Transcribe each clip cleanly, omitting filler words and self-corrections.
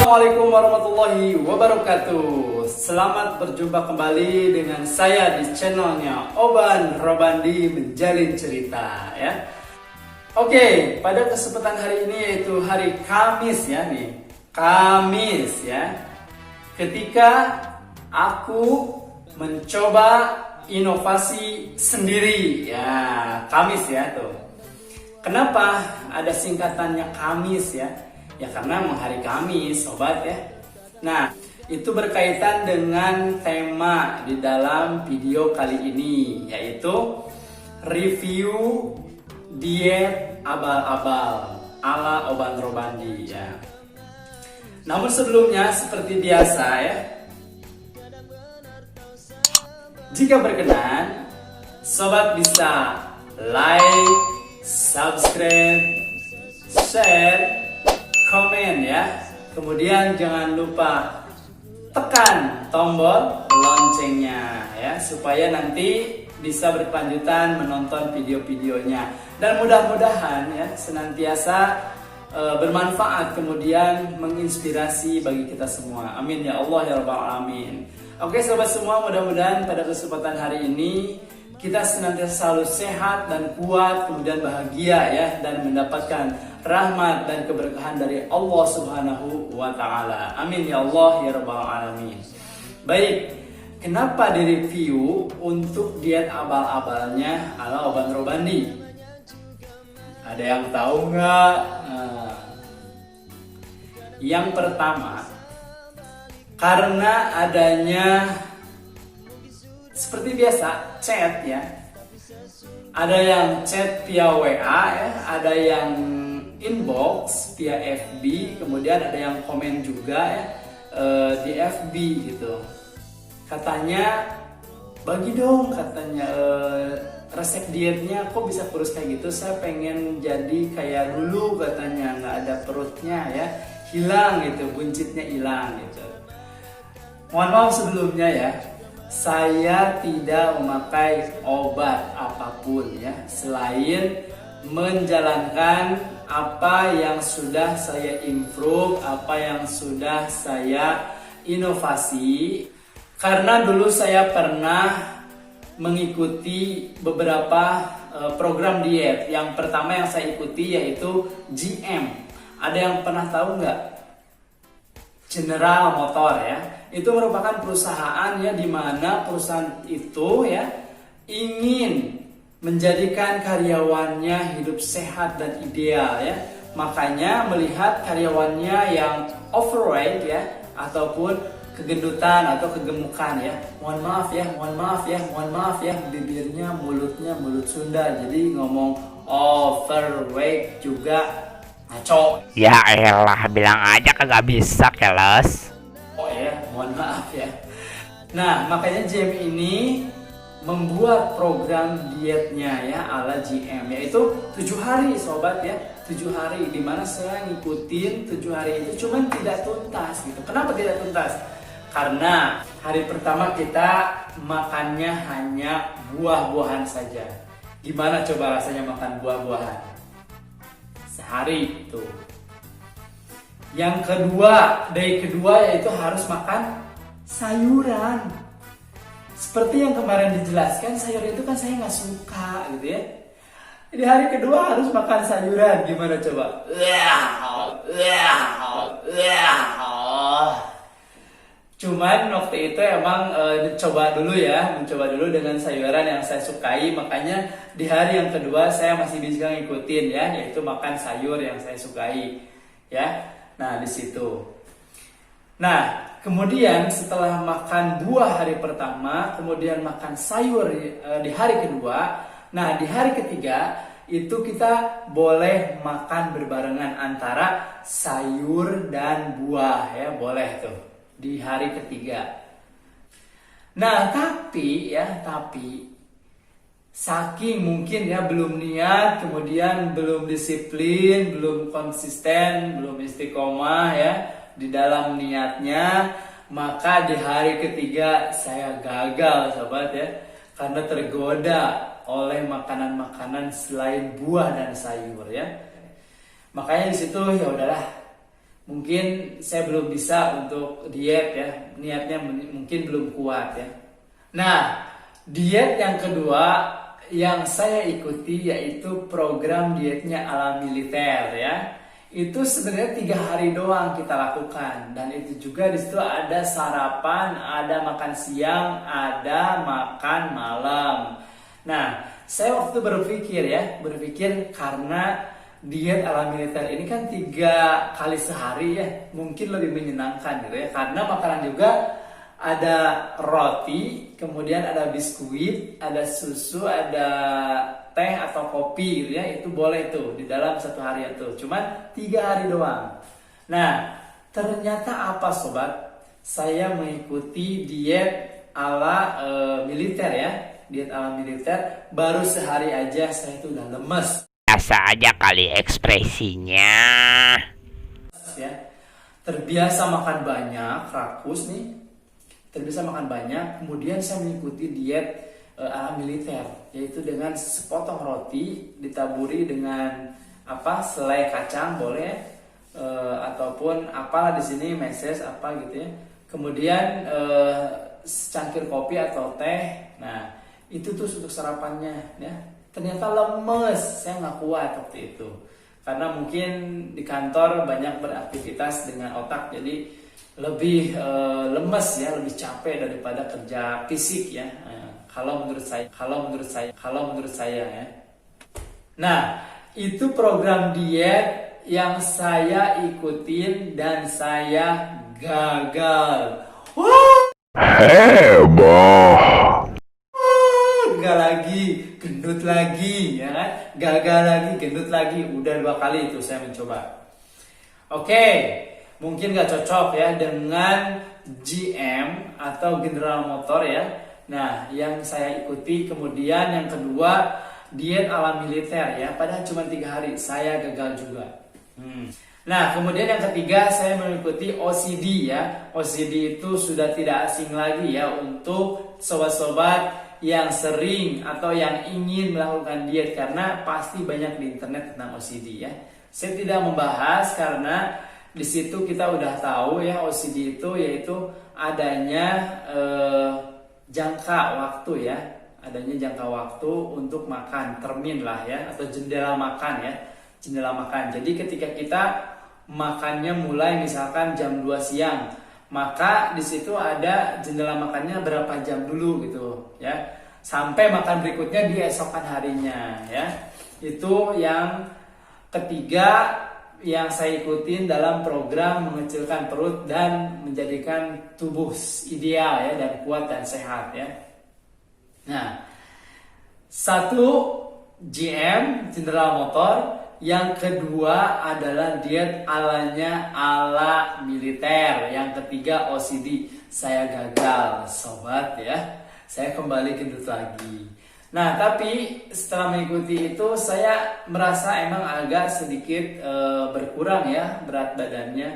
Assalamualaikum warahmatullahi wabarakatuh. Selamat berjumpa kembali dengan saya di channelnya Oban Robandi Menjalin Cerita ya. Oke, pada kesempatan hari ini yaitu hari Kamis ya nih. Kamis ya. Ketika aku mencoba inovasi sendiri ya, Kamis ya tuh. Kenapa ada singkatannya Kamis ya? Ya karena memang hari Kamis, sobat ya. Nah, itu berkaitan dengan tema di dalam video kali ini, yaitu review diet abal-abal ala Oban Robandi ya. Namun sebelumnya seperti biasa ya, jika berkenan, sobat bisa like, subscribe, share, komen ya. Kemudian jangan lupa tekan tombol loncengnya ya, supaya nanti bisa berkelanjutan menonton video-videonya. Dan mudah-mudahan ya senantiasa bermanfaat, kemudian menginspirasi bagi kita semua. Amin ya Allah ya Rabbal Alamin. Oke sobat semua, mudah-mudahan pada kesempatan hari ini kita senantiasa selalu sehat dan kuat, kemudian bahagia ya, dan mendapatkan rahmat dan keberkahan dari Allah Subhanahu wa Ta'ala. Amin ya Allah ya Rabbal Alamin. Baik, kenapa direview untuk diet abal-abalnya ala Oban Robandi? Ada yang tahu nggak? Yang pertama, karena adanya seperti biasa chat ya. Ada yang chat via WA ya, ada yang inbox via FB, kemudian ada yang komen juga ya di FB gitu. Katanya bagi dong katanya resep dietnya, kok bisa kurus kayak gitu, saya pengen jadi kayak dulu katanya, nggak ada perutnya ya, hilang gitu, buncitnya hilang gitu. Mohon maaf sebelumnya ya, saya tidak memakai obat apapun ya, selain menjalankan apa yang sudah saya improve, apa yang sudah saya inovasi. Karena dulu saya pernah mengikuti beberapa program diet. Yang pertama yang saya ikuti yaitu GM. Ada yang pernah tahu nggak? General Motor ya. Itu merupakan perusahaan ya, di mana perusahaan itu ya ingin menjadikan karyawannya hidup sehat dan ideal ya. Makanya melihat karyawannya yang overweight ya, ataupun kegendutan atau kegemukan ya. Mohon maaf ya, bibirnya, mulutnya mulut Sunda, jadi ngomong overweight juga ngaco. Ya elah, bilang aja kagak bisa keles. Oh ya, mohon maaf ya. Nah, makanya GM ini membuat program dietnya ya ala GM, yaitu 7 hari sobat ya, 7 hari, dimana saya ngikutin 7 hari itu, cuman tidak tuntas gitu. Kenapa tidak tuntas? Karena hari pertama kita makannya hanya buah-buahan saja. Gimana coba rasanya makan buah-buahan sehari itu? Yang kedua, day kedua yaitu harus makan sayuran. Seperti yang kemarin dijelaskan, sayur itu kan saya nggak suka gitu ya. Di hari kedua harus makan sayuran. Gimana coba? Cuman waktu itu emang mencoba dulu dengan sayuran yang saya sukai. Makanya di hari yang kedua saya masih bisa ngikutin ya, yaitu makan sayur yang saya sukai ya. Nah di situ. Nah kemudian setelah makan buah hari pertama, kemudian makan sayur di hari kedua. Nah di hari ketiga itu kita boleh makan berbarengan antara sayur dan buah ya, boleh tuh di hari ketiga. Nah tapi saking mungkin ya belum niat, kemudian belum disiplin, belum konsisten, belum istiqomah ya di dalam niatnya, maka di hari ketiga saya gagal sobat ya, karena tergoda oleh makanan-makanan selain buah dan sayur ya. Makanya di situ ya udahlah, mungkin saya belum bisa untuk diet ya, niatnya mungkin belum kuat ya. Nah, diet yang kedua yang saya ikuti yaitu program dietnya ala militer ya. Itu sebenarnya 3 hari doang kita lakukan, dan itu juga di situ ada sarapan, ada makan siang, ada makan malam. Nah, saya waktu berpikir karena diet ala militer ini kan 3 kali sehari ya, mungkin lebih menyenangkan gitu ya, karena makanan juga ada roti, kemudian ada biskuit, ada susu, ada teh atau kopi gitu ya, itu boleh tuh di dalam 1 hari itu, cuman 3 hari doang. Nah, ternyata apa sobat? Saya mengikuti diet ala militer ya, diet ala militer, baru sehari aja saya itu udah lemes. Biasa aja kali ekspresinya. Ya, terbiasa makan banyak, rakus nih, terbiasa makan banyak. Kemudian saya mengikuti diet ala militer, yaitu dengan sepotong roti ditaburi dengan selai kacang boleh, ataupun apalah di sini meses apa gitu ya. Kemudian secangkir kopi atau teh. Nah, itu tuh untuk sarapannya ya. Ternyata lemes, saya nggak kuat waktu itu karena mungkin di kantor banyak beraktivitas dengan otak, jadi lebih lemes ya, lebih capek daripada kerja fisik ya. Kalau menurut saya ya. Nah, itu program diet yang saya ikutin dan saya gagal. Heboh. Gagal lagi, gendut lagi, ya kan? Gagal lagi, gendut lagi. Udah 2 kali itu saya mencoba. Oke, mungkin gak cocok ya dengan GM atau General Motor ya. Nah, yang saya ikuti kemudian yang kedua diet ala militer ya. Padahal cuma 3 hari, saya gagal juga. Nah, kemudian yang ketiga saya mengikuti OCD ya. OCD itu sudah tidak asing lagi ya untuk sobat-sobat yang sering atau yang ingin melakukan diet, karena pasti banyak di internet tentang OCD ya. Saya tidak membahas karena di situ kita udah tahu ya, OCD itu yaitu adanya jangka waktu ya, adanya jangka waktu untuk makan, termin lah ya, atau jendela makan ya, jendela makan. Jadi ketika kita makannya mulai misalkan jam 2 siang, maka di situ ada jendela makannya berapa jam dulu gitu ya, sampai makan berikutnya di esokan harinya ya. Itu yang ketiga yang saya ikutin dalam program mengecilkan perut dan menjadikan tubuh ideal ya, dan kuat dan sehat ya. Nah, 1 GM General Motor, yang kedua adalah diet ala militer, yang ketiga OCD. Saya gagal sobat ya, saya kembali gendut lagi. Nah, tapi setelah mengikuti itu saya merasa emang agak sedikit berkurang ya berat badannya,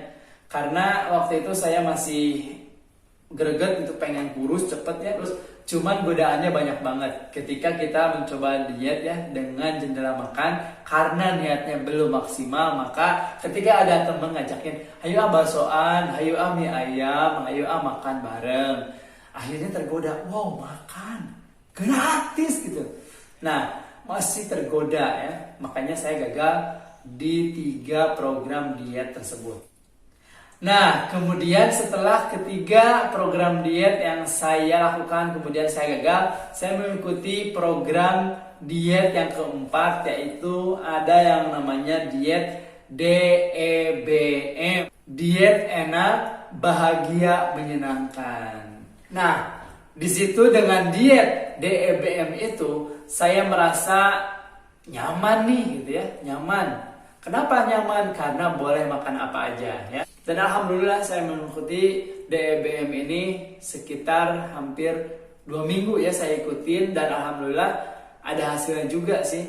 karena waktu itu saya masih greget untuk pengen kurus cepet ya, terus cuman godaannya banyak banget ketika kita mencoba diet ya dengan jendela makan, karena niatnya belum maksimal. Maka ketika ada temen ngajakin, ayo baksoan, ayo mie ayam, ayo makan bareng, akhirnya tergoda, wow makan gratis gitu. Nah, masih tergoda ya, makanya saya gagal di 3 program diet tersebut. Nah, kemudian setelah ketiga program diet yang saya lakukan kemudian saya gagal, saya mengikuti program diet yang keempat, yaitu ada yang namanya diet DEBM, diet enak, bahagia, menyenangkan. Nah, di situ dengan diet DEBM itu saya merasa nyaman nih gitu ya, nyaman. Kenapa nyaman? Karena boleh makan apa aja ya. Dan alhamdulillah saya mengikuti DEBM ini sekitar hampir 2 minggu ya saya ikutin, dan alhamdulillah ada hasilnya juga sih.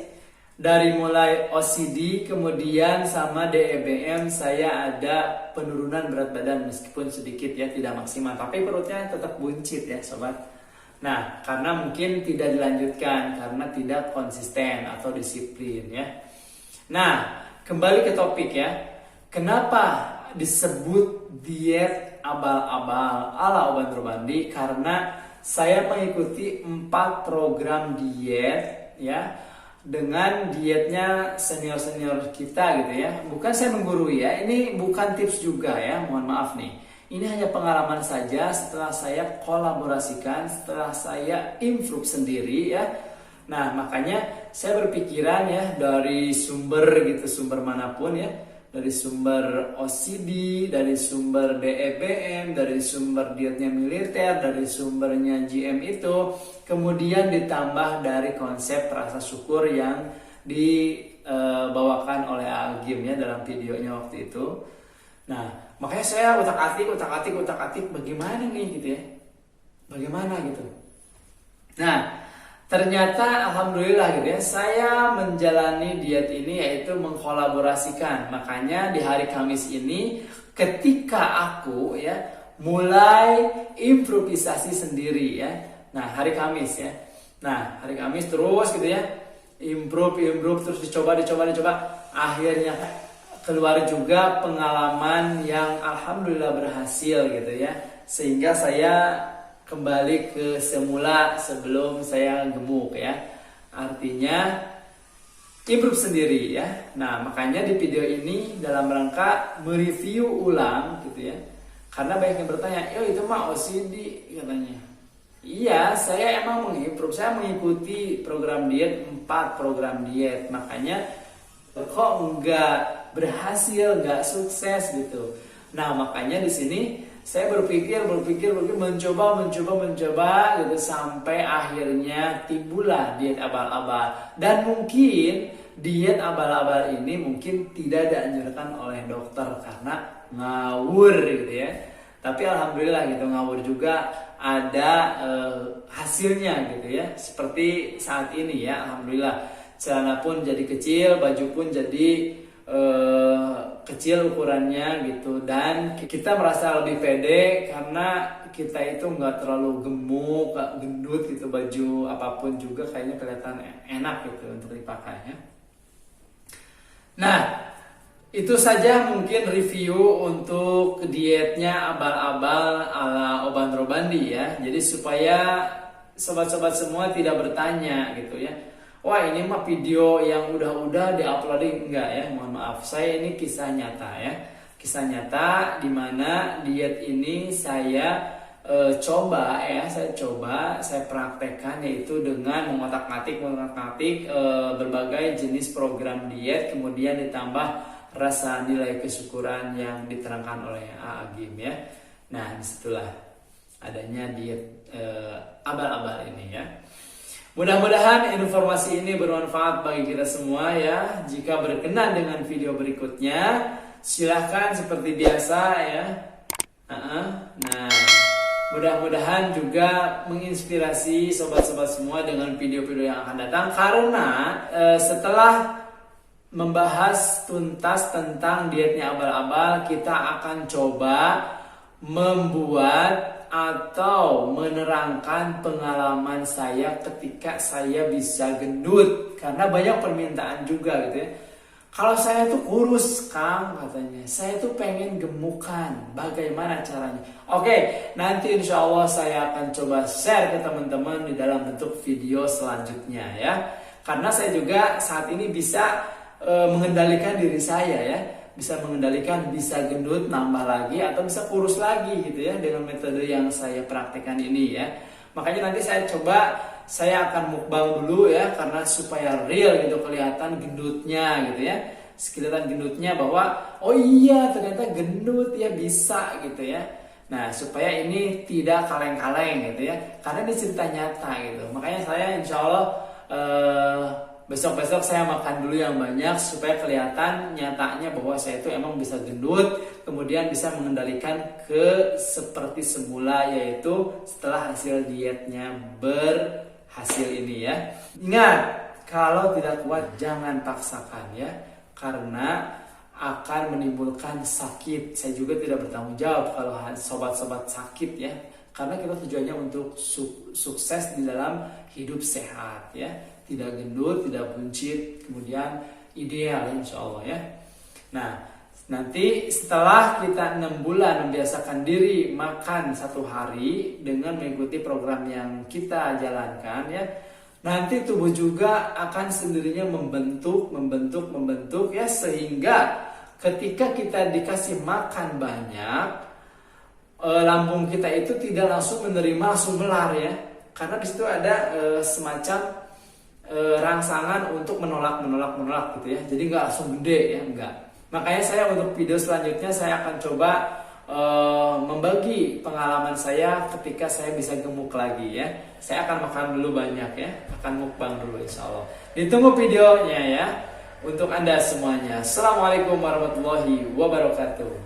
Dari mulai OCD kemudian sama DEBM saya ada penurunan berat badan, meskipun sedikit ya, tidak maksimal, tapi perutnya tetap buncit ya sobat. Nah, karena mungkin tidak dilanjutkan karena tidak konsisten atau disiplin ya. Nah, kembali ke topik ya. Kenapa disebut diet abal-abal ala Oban Robandi? Karena saya mengikuti 4 program diet ya, dengan dietnya senior-senior kita gitu ya. Bukan saya menggurui ya, ini bukan tips juga ya, mohon maaf nih. Ini hanya pengalaman saja setelah saya kolaborasikan, setelah saya improve sendiri ya. Nah, makanya saya berpikiran ya, dari sumber gitu, sumber manapun ya, dari sumber OCD, dari sumber DEBM, dari sumber dietnya militer, dari sumbernya GM itu, kemudian ditambah dari konsep rasa syukur yang dibawakan oleh Agim ya dalam videonya waktu itu. Nah, makanya saya utak-atik bagaimana nih gitu ya, bagaimana gitu. Nah, ternyata alhamdulillah gitu ya, saya menjalani diet ini yaitu mengkolaborasikan. Makanya di hari Kamis ini ketika aku ya mulai improvisasi sendiri ya. Nah, hari Kamis ya. Nah, hari Kamis terus gitu ya. Improve terus dicoba. Akhirnya keluar juga pengalaman yang alhamdulillah berhasil gitu ya. Sehingga saya kembali ke semula sebelum saya gemuk ya. Artinya improve sendiri ya. Nah, makanya di video ini dalam rangka mereview ulang gitu ya. Karena banyak yang bertanya, "Yo, itu mah OCD," katanya. Iya, saya emang mengimprove. Saya mengikuti program diet, 4 program diet. Makanya kok nggak berhasil, nggak sukses gitu. Nah, makanya di sini saya berpikir mencoba gitu sampai akhirnya timbullah diet abal-abal. Dan mungkin diet abal-abal ini mungkin tidak dianjurkan oleh dokter karena ngawur gitu ya. Tapi alhamdulillah gitu, ngawur juga ada hasilnya gitu ya. Seperti saat ini ya, alhamdulillah celana pun jadi kecil, baju pun jadi kecil ukurannya gitu, dan kita merasa lebih pede karena kita itu nggak terlalu gemuk, nggak gendut gitu, baju apapun juga kayaknya kelihatan enak gitu untuk dipakai ya. Nah, itu saja mungkin review untuk dietnya abal-abal ala Oban Robandi ya. Jadi supaya sobat-sobat semua tidak bertanya gitu ya, wah ini mah video yang udah diuploading, enggak ya, mohon maaf. Saya ini kisah nyata ya. Kisah nyata di mana diet ini saya saya praktekkan, yaitu dengan mengotak-atik berbagai jenis program diet, kemudian ditambah rasa nilai kesyukuran yang diterangkan oleh Agim ya. Nah, disitulah adanya diet abal-abal ini ya. Mudah-mudahan informasi ini bermanfaat bagi kita semua ya. Jika berkenan dengan video berikutnya, silahkan seperti biasa ya. Nah, mudah-mudahan juga menginspirasi sobat-sobat semua dengan video-video yang akan datang. Karena setelah membahas tuntas tentang dietnya abal-abal, kita akan coba membuat atau menerangkan pengalaman saya ketika saya bisa gendut. Karena banyak permintaan juga gitu ya, kalau saya tuh kurus Kang, katanya saya tuh pengen gemukan, bagaimana caranya? Oke, nanti insya Allah saya akan coba share ke teman-teman di dalam bentuk video selanjutnya ya. Karena saya juga saat ini bisa mengendalikan diri saya ya, bisa mengendalikan, bisa gendut nambah lagi atau bisa kurus lagi gitu ya, dengan metode yang saya praktekkan ini ya. Makanya nanti saya akan mukbang dulu ya, karena supaya real gitu, kelihatan gendutnya gitu ya, kelihatan gendutnya bahwa oh iya ternyata gendut ya, bisa gitu ya. Nah, supaya ini tidak kaleng-kaleng gitu ya, karena ini cerita nyata gitu. Makanya saya insya Allah besok-besok saya makan dulu yang banyak supaya kelihatan nyatanya bahwa saya itu emang bisa gendut, kemudian bisa mengendalikan ke seperti semula, yaitu setelah hasil dietnya berhasil ini ya. Ingat, kalau tidak kuat jangan paksakan ya, karena akan menimbulkan sakit. Saya juga tidak bertanggung jawab kalau sobat-sobat sakit ya, karena kita tujuannya untuk sukses di dalam hidup sehat ya, tidak gendut, tidak buncit, kemudian ideal insya Allah ya. Nah, Nanti setelah kita 6 bulan membiasakan diri makan 1 hari dengan mengikuti program yang kita jalankan ya, nanti tubuh juga akan sendirinya membentuk ya, sehingga ketika kita dikasih makan banyak, lambung kita itu tidak langsung menerima, langsung melar ya, karena di situ ada semacam rangsangan untuk menolak gitu ya, jadi nggak langsung gede ya, enggak. Makanya saya untuk video selanjutnya saya akan coba membagi pengalaman saya ketika saya bisa gemuk lagi ya. Saya akan makan dulu banyak ya, akan mukbang dulu insya Allah. Ditunggu videonya ya untuk Anda semuanya. Assalamualaikum warahmatullahi wabarakatuh.